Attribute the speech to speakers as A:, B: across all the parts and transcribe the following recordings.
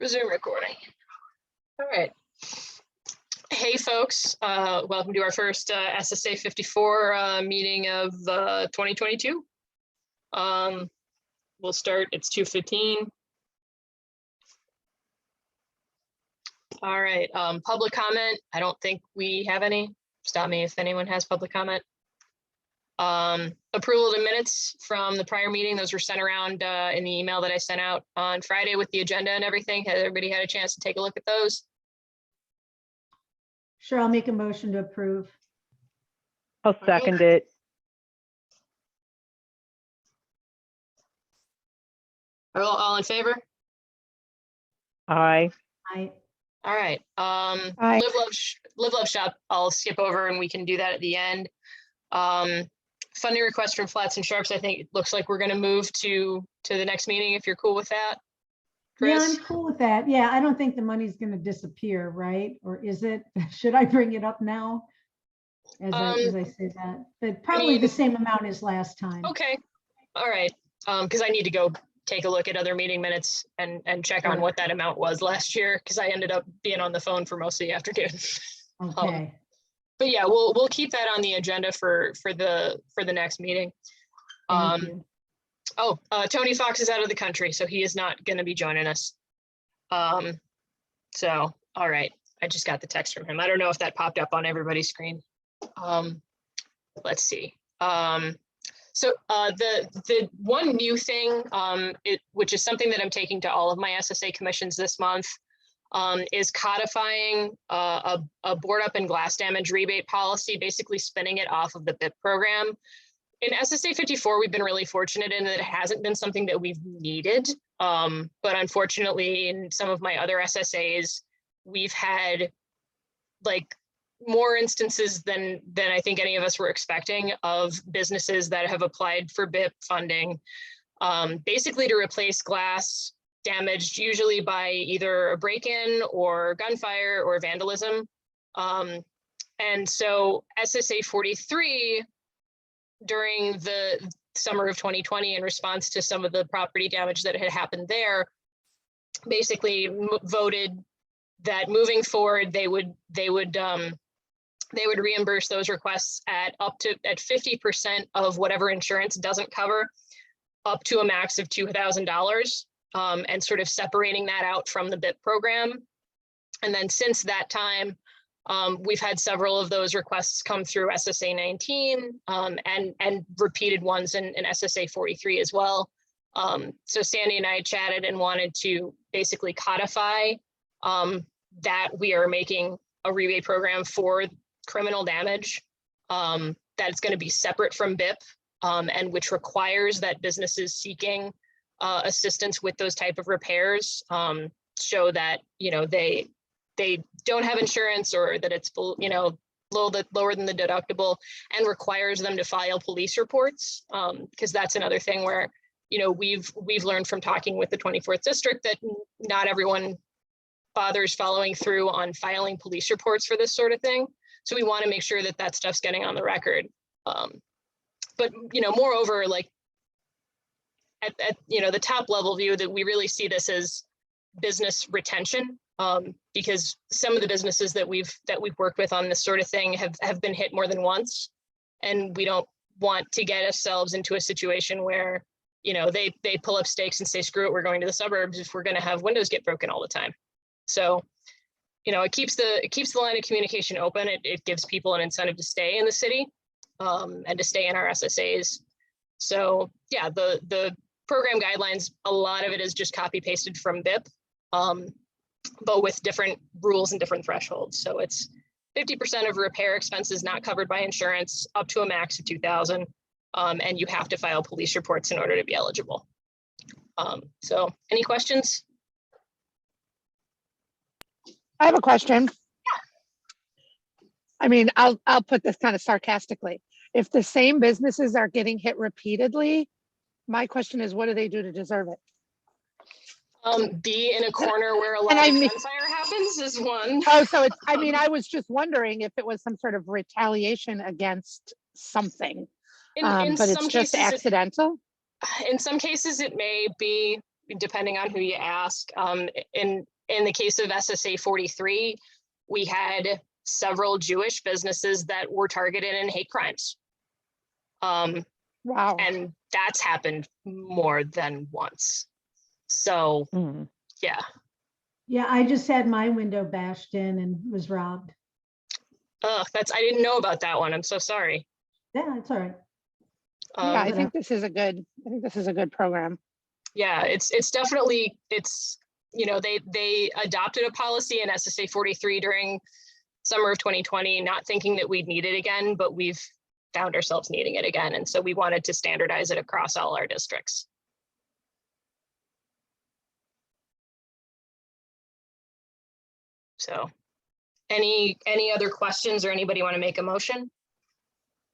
A: Resume recording. All right. Hey, folks. Welcome to our first SSA 54 meeting of 2022. We'll start. It's 2:15. All right. Public comment. I don't think we have any. Stop me if anyone has public comment. Approval of the minutes from the prior meeting. Those were sent around in the email that I sent out on Friday with the agenda and everything. Has everybody had a chance to take a look at those?
B: Sure, I'll make a motion to approve.
C: I'll second it.
A: All in favor?
C: Aye.
B: Aye.
A: All right.
C: Aye.
A: Live Love Shop, I'll skip over and we can do that at the end. Funding request from Flats and Sharps. I think it looks like we're going to move to the next meeting if you're cool with that.
B: Yeah,
A: Chris?
B: I'm cool with that. Yeah, I don't think the money's going to disappear, right? Or is it? Should I bring it up now? As I say that, but probably the same amount as last time.
A: Okay. All right. Because I need to go take a look at other meeting minutes and check on what that amount was last year, because I ended up being on the phone for most of the afternoon.
B: Okay.
A: But yeah, we'll keep that on the agenda for the next meeting.
B: Thank you.
A: Oh, Tony Fox is out of the country, so he is not going to be joining us. So, all right. I just got the text from him. I don't know if that popped up on everybody's screen. Let's see. So the one new thing, which is something that I'm taking to all of my SSA commissions this month, is codifying a board up and glass damage rebate policy, basically spinning it off of the BIP program. In SSA 54, we've been really fortunate in that it hasn't been something that we've needed. But unfortunately, in some of my other SSAs, we've had like more instances than I think any of us were expecting of businesses that have applied for BIP funding, basically to replace glass damaged usually by either a break-in or gunfire or vandalism. And so SSA 43, during the summer of 2020, in response to some of the property damage that had happened there, basically voted that moving forward, they would reimburse those requests at 50% of whatever insurance doesn't cover, up to a max of $2,000, and sort of separating that out from the BIP program. And then since that time, we've had several of those requests come through SSA 19 and repeated ones in SSA 43 as well. So Sandy and I chatted and wanted to basically codify that we are making a rebate program for criminal damage that's going to be separate from BIP, and which requires that businesses seeking assistance with those type of repairs show that, you know, they don't have insurance, or that it's, you know, lower than the deductible, and requires them to file police reports, because that's another thing where, you know, we've learned from talking with the 24th district that not everyone bothers following through on filing police reports for this sort of thing. So we want to make sure that that stuff's getting on the record. But, you know, moreover, like at you know, the top level view, that we really see this as business retention, because some of the businesses that we've worked with on this sort of thing have been hit more than once, and we don't want to get ourselves into a situation where, you know, they pull up stakes and say, screw it, we're going to the suburbs if we're going to have windows get broken all the time. So, you know, it keeps the line of communication open. It gives people an incentive to stay in the city, and to stay in our SSAs. So yeah, the program guidelines, a lot of it is just copy pasted from BIP, but with different rules and different thresholds. So it's 50% of repair expenses not covered by insurance, up to a max of $2,000, and you have to file police reports in order to be eligible. So any questions?
D: I have a question. I mean, I'll put this kind of sarcastically. If the same businesses are getting hit repeatedly, my question is, what do they do to deserve it?
A: Be in a corner where a lot of gunfire happens is one.
D: Oh, so it's, I mean, I was just wondering if it was some sort of retaliation against something, but it's just accidental.
A: In some cases it may be, depending on who you ask. In the case of SSA 43, we had several Jewish businesses that were targeted in hate crimes.
D: Wow.
A: And that's happened more than once. So, yeah.
B: Yeah, I just had my window bashed in and was robbed.
A: I didn't know about that one. I'm so sorry.
B: Yeah, it's all right.
D: Yeah, I
A: Um,
D: think this is a good program.
A: yeah, it's definitely, you know, they adopted a policy in SSA 43 during summer of 2020, not thinking that we'd need it again, but we've found ourselves needing it again. And so we wanted to standardize it across all our districts. So any other questions, or anybody want to make a motion?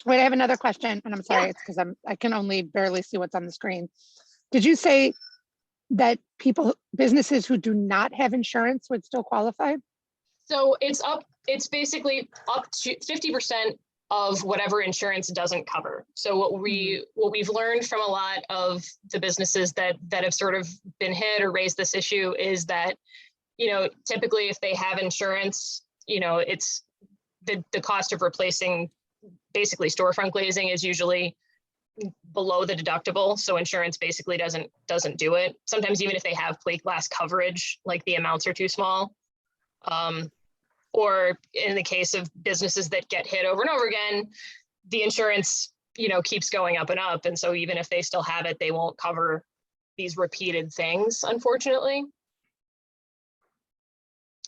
D: Wait, I have another question, and I'm sorry, it's because I can only barely see what's on the screen. Did you say that businesses who do not have insurance would still qualify?
A: So it's basically up to 50% of whatever insurance doesn't cover. So what we've learned from a lot of the businesses that have sort of been hit or raised this issue is that, you know, typically if they have insurance, you know, it's the cost of replacing basically storefront glazing is usually below the deductible. So insurance basically doesn't do it. Sometimes even if they have plate glass coverage, like the amounts are too small. Or in the case of businesses that get hit over and over again, the insurance, you know, keeps going up and up. And so even if they still have it, they won't cover these repeated things, unfortunately.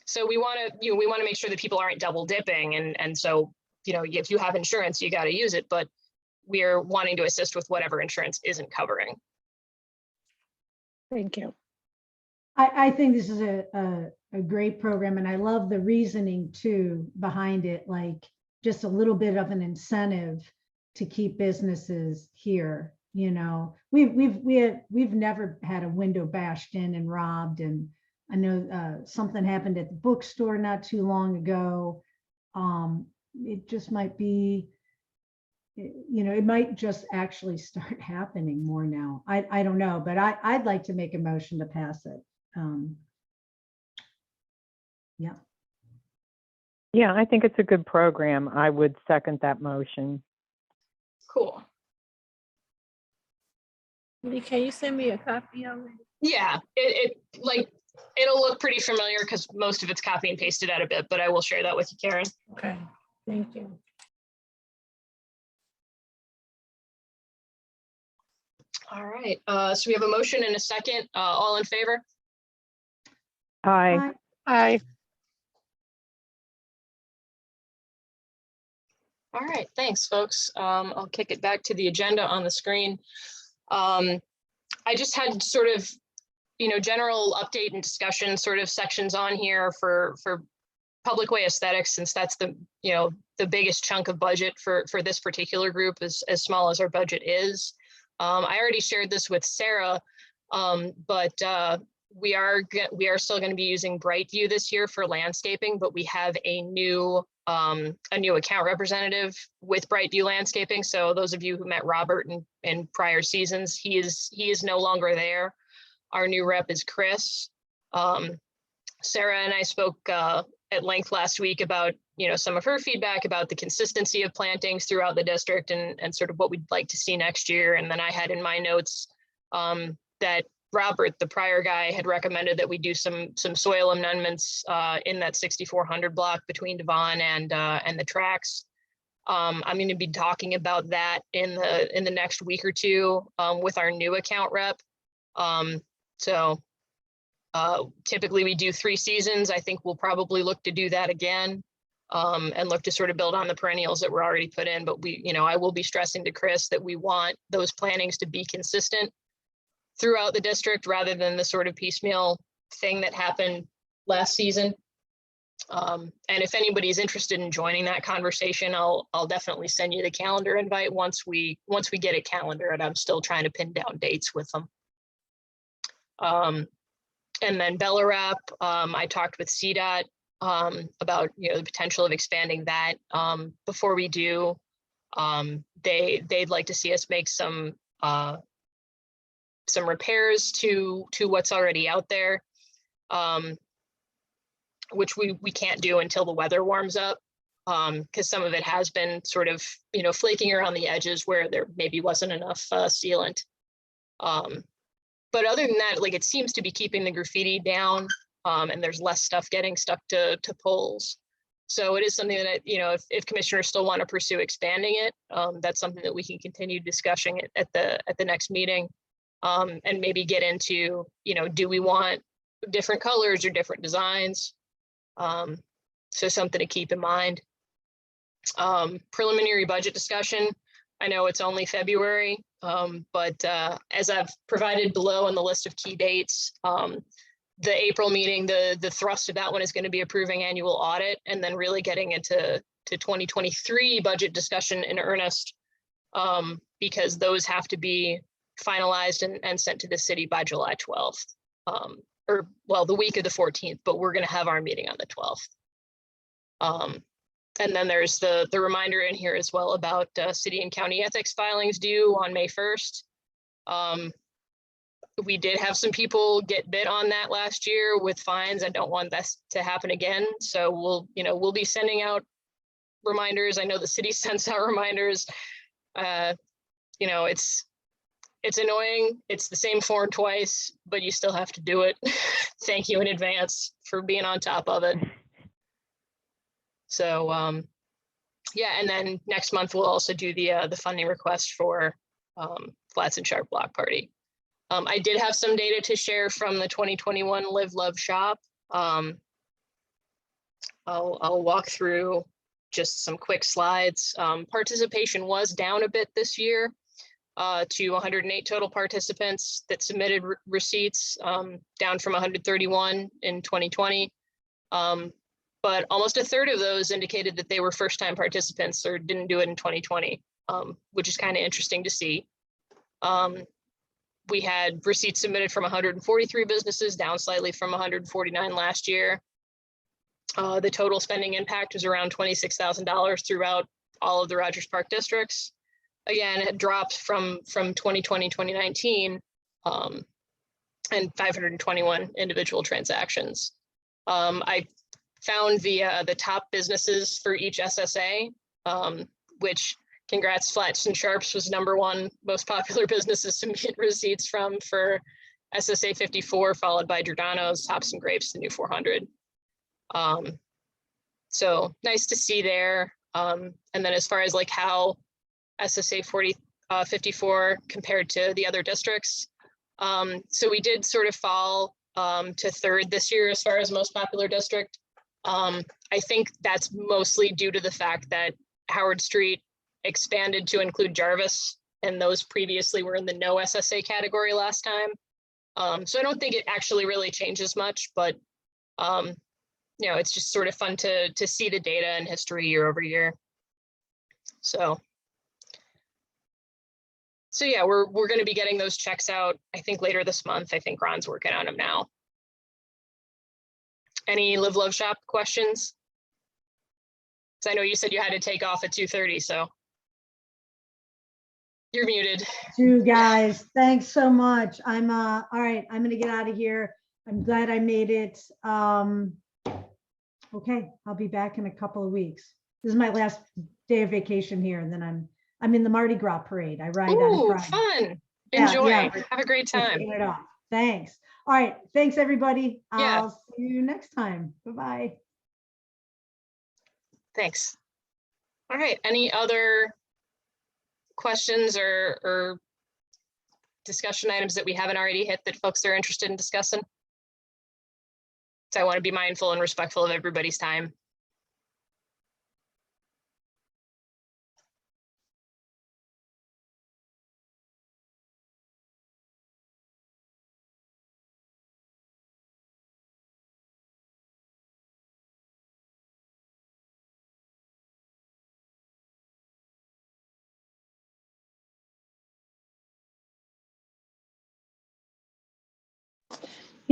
A: So we want to make sure that people aren't double dipping. And so, you know, if you have insurance, you got to use it, but we're wanting to assist with whatever insurance isn't covering.
D: Thank you.
B: I think this is a great program, and I love the reasoning too behind it, like just a little bit of an incentive to keep businesses here. You know, we've never had a window bashed in and robbed, and I know something happened at the bookstore not too long ago. It just might be, you know, it might just actually start happening more now. I don't know, but I'd like to make a motion to pass it. Yeah.
C: Yeah, I think it's a good program. I would second that motion.
A: Cool.
E: Lee, can you send me a copy of it?
A: Yeah, it'll look pretty familiar because most of it's copy and pasted out a bit, but I will share that with you, Karen.
E: Okay, thank you.
A: All right, so we have a motion and a second. All in favor?
C: Aye.
D: Aye.
A: All right, thanks, folks. I'll kick it back to the agenda on the screen. I just had sort of, you know, general update and discussion sort of sections on here for public way aesthetics, since that's the, you know, the biggest chunk of budget for this particular group, as small as our budget is. I already shared this with Sarah, but we are still going to be using Brightview this year for landscaping, but we have a new account representative with Brightview Landscaping. So those of you who met Robert in prior seasons, he is no longer there. Our new rep is Chris. Sarah and I spoke at length last week about, you know, some of her feedback about the consistency of plantings throughout the district and sort of what we'd like to see next year. And then I had in my notes that Robert, the prior guy, had recommended that we do some soil amendments in that 6400 block between Devon and the tracks. I'm going to be talking about that in the next week or two with our new account rep. Typically we do 3 seasons. I think we'll probably look to do that again and look to sort of build on the perennials that were already put in. But I will be stressing to Chris that we want those plantings to be consistent throughout the district rather than the sort of piecemeal thing that happened last season. And if anybody's interested in joining that conversation, I'll definitely send you the calendar invite once we get a calendar, and I'm still trying to pin down dates with them. And then Bellarap, I talked with CDOT about, you know, the potential of expanding that. Before we do, they'd like to see us make some some repairs to what's already out there, which we can't do until the weather warms up, because some of it has been sort of, flaking around the edges where there maybe wasn't enough sealant. But other than that, like, it seems to be keeping the graffiti down, and there's less stuff getting stuck to poles. So it is something that, if commissioners still want to pursue expanding it, that's something that we can continue discussing at the next meeting, and maybe get into, do we want different colors or different designs? So something to keep in mind. Preliminary budget discussion. I know it's only February, but as I've provided below on the list of key dates, the April meeting, the thrust of that one is going to be approving annual audit, and then really getting into 2023 budget discussion in earnest, because those have to be finalized and sent to the city by July 12th, or well, the week of the 14th, but we're going to have our meeting on the 12th. And then there's the reminder in here as well about city and county ethics filings due on May 1st. We did have some people get bit on that last year with fines. I don't want this to happen again. So we'll be sending out reminders. I know the city sends out reminders. It's annoying. It's the same form twice, but you still have to do it. Thank you in advance for being on top of it. So yeah, and then next month we'll also do the funding request for Flats and Sharp Block Party. I did have some data to share from the 2021 Live Love Shop. I'll walk through just some quick slides. Participation was down a bit this year to 108 total participants that submitted receipts, down from 131 in 2020. But almost a third of those indicated that they were first-time participants or didn't do it in 2020, which is kind of interesting to see. We had receipts submitted from 143 businesses, down slightly from 149 last year. The total spending impact was around $26,000 throughout all of the Rogers Park districts. Again, it dropped from 2020, 2019, and 521 individual transactions. I found the top businesses for each SSA, which, congrats, Flats and Sharps was #1 most popular businesses to get receipts from for SSA 54, followed by Giordano's, Hops and Grapes, the new 400. So nice to see there. And then as far as like how SSA 54 compared to the other districts. So we did sort of fall to 3rd this year as far as most popular district. I think that's mostly due to the fact that Howard Street expanded to include Jarvis, and those previously were in the no SSA category last time. So I don't think it actually really changes much, but it's just sort of fun to see the data and history year over year. So yeah, we're going to be getting those checks out, I think, later this month. I think Ron's working on them now. Any Live Love Shop questions? So I know you said you had to take off at 2:30, so you're muted.
B: You guys, thanks so much. I'm all right. I'm gonna get out of here. I'm glad I made it. Okay, I'll be back in a couple of weeks. This is my last day of vacation here, and then I'm in the Mardi Gras parade. I ride on Friday.
A: Fun.
B: Yeah,
A: Enjoy.
B: yeah.
A: Have a great time.
B: It off. Thanks. All right. Thanks, everybody.
A: Yeah.
B: I'll see you next time. Bye-bye.
A: Thanks. All right. Any other questions or discussion items that we haven't already hit that folks are interested in discussing? So I want to be mindful and respectful of everybody's time.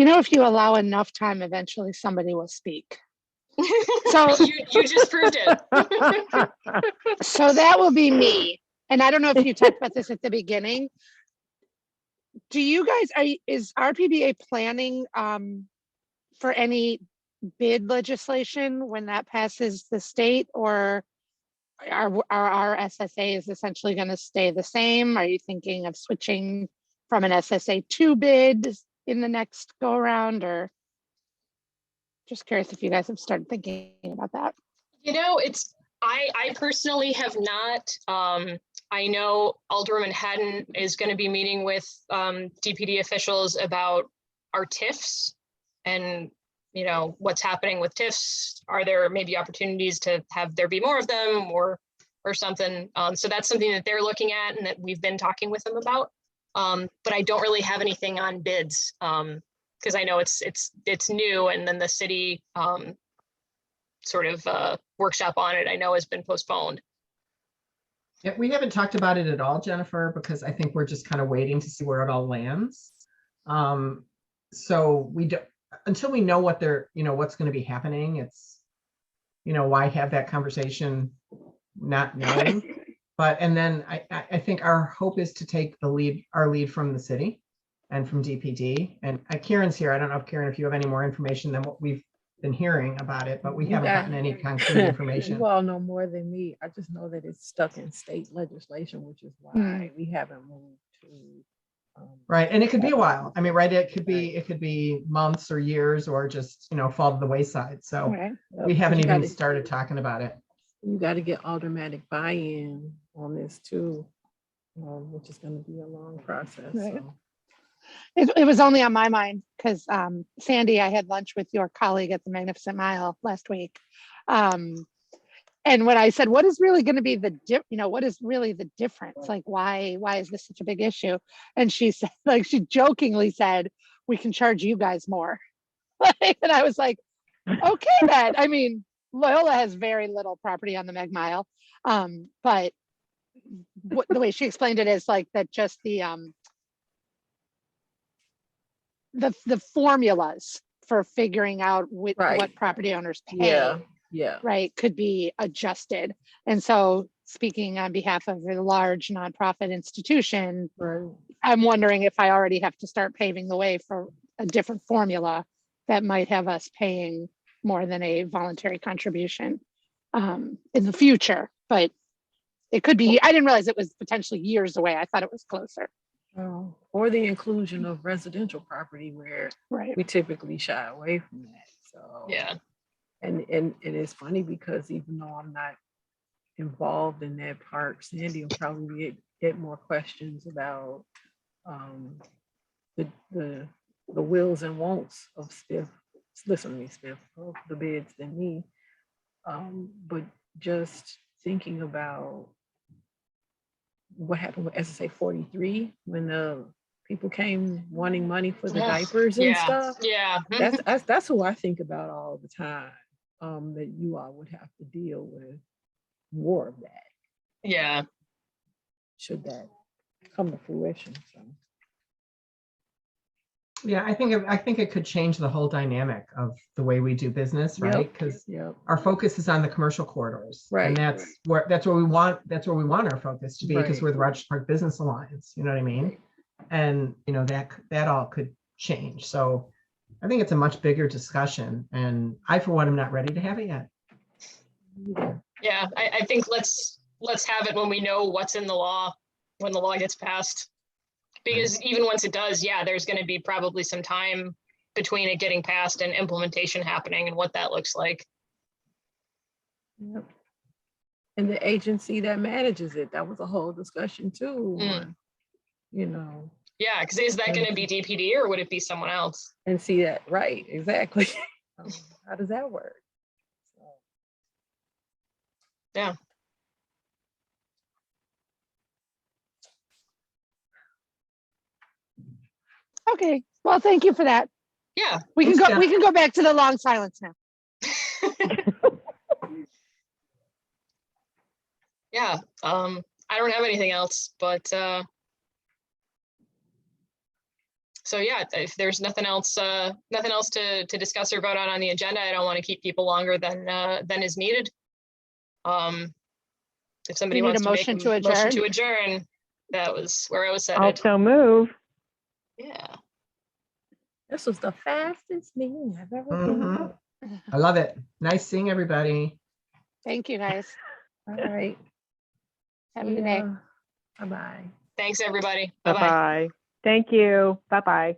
D: If you allow enough time, eventually somebody will speak. So
A: you just proved it.
D: So that will be me. And I don't know if you talked about this at the beginning. do you guys, is RPBA planning for any bid legislation when that passes the state, or are our SSAs essentially going to stay the same? Are you thinking of switching from an SSA to bid in the next go around, or just curious if you guys have started thinking about that?
A: You know, I personally have not. I know Alderman Haddon is going to be meeting with DPD officials about our TIFs and, you know, what's happening with TIFs. Are there maybe opportunities to have there be more of them or something? So that's something that they're looking at and that we've been talking with them about. But I don't really have anything on bids because I know it's new, and then the city sort of workshop on it I know has been postponed.
F: Yeah, we haven't talked about it at all, Jennifer, because I think we're just kind of waiting to see where it all lands. So we don't, until we know what they're, you know, what's going to be happening, it's, you know, why have that conversation not knowing? But, and then I think our hope is to take the lead, our lead from the city and from DPD. And Karen's here. I don't know if Karen, if you have any more information than what we've been hearing about it, but we haven't gotten any concrete information.
E: You all know more than me. I just know that it's stuck in state legislation, which is why we haven't moved to.
F: Right, and it could be a while. I mean, right, it could be months or years, or just, you know, fall to the wayside. So
D: Right.
F: we haven't even started talking about it.
E: You got to get automatic buy-in on this too, which is going to be a long process.
D: Right.
E: So.
D: It was only on my mind because Sandy, I had lunch with your colleague at the Magnificent Mile last week. And when I said, what is really going to be what is really the difference? Like, why is this such a big issue? And she said, like, she jokingly said, we can charge you guys more. And I was like, okay, then. I mean, Loyola has very little property on the Meg Mile. But the way she explained it is like that just the formulas for figuring out what property owners pay, right, could be adjusted. And so, speaking on behalf of a large nonprofit institution, I'm wondering if I already have to start paving the way for a different formula that might have us paying more than a voluntary contribution in the future. But it could be, I didn't realize it was potentially years away. I thought it was closer.
E: Or the inclusion of residential property where we typically shy away from that. So
A: yeah,
E: and it's funny because even though I'm not involved in that part, Sandy will probably get more questions about the wills and wants of Spiff, of the bids than me. But just thinking about what happened with SSA 43 when the people came wanting money for the diapers and stuff.
A: Yeah,
E: that's who I think about all the time. That you all would have to deal with more of that.
A: Yeah,
E: should that come to fruition. So.
F: Yeah, I think it could change the whole dynamic of the way we do business, right? Because our focus is on the commercial corridors, and that's where we want our focus to be, because we're the Rochester Park Business Alliance. You know what I mean? And you know that all could change. So I think it's a much bigger discussion, and I, for one, am not ready to have it yet.
A: Yeah, I think let's have it when we know what's in the law, when the law gets passed. Because even once it does, there's going to be probably some time between it getting passed and implementation happening and what that looks like.
E: Yep. And the agency that manages it, that was a whole discussion too. You know. Yeah,
A: because is that going to be DPD or would it be someone else?
E: And see that, right, exactly. How does that work? So.
A: Yeah.
D: Okay, well, thank you for that.
A: Yeah,
D: we can go. We can go back to the long silence now.
A: Yeah, I don't have anything else, but so yeah, if there's nothing else to discuss or vote on the agenda, I don't want to keep people longer than is needed. If somebody wants to make a motion to adjourn, that was where I was headed.
C: Also move.
A: Yeah.
E: This was the fastest meeting I've ever
F: Mhm.
E: been.
F: I love it. Nice seeing everybody.
D: Thank you, guys.
E: All right.
D: Have a good day.
E: Bye-bye.
A: Thanks, everybody. Bye-bye.
C: Bye-bye. Thank you. Bye-bye.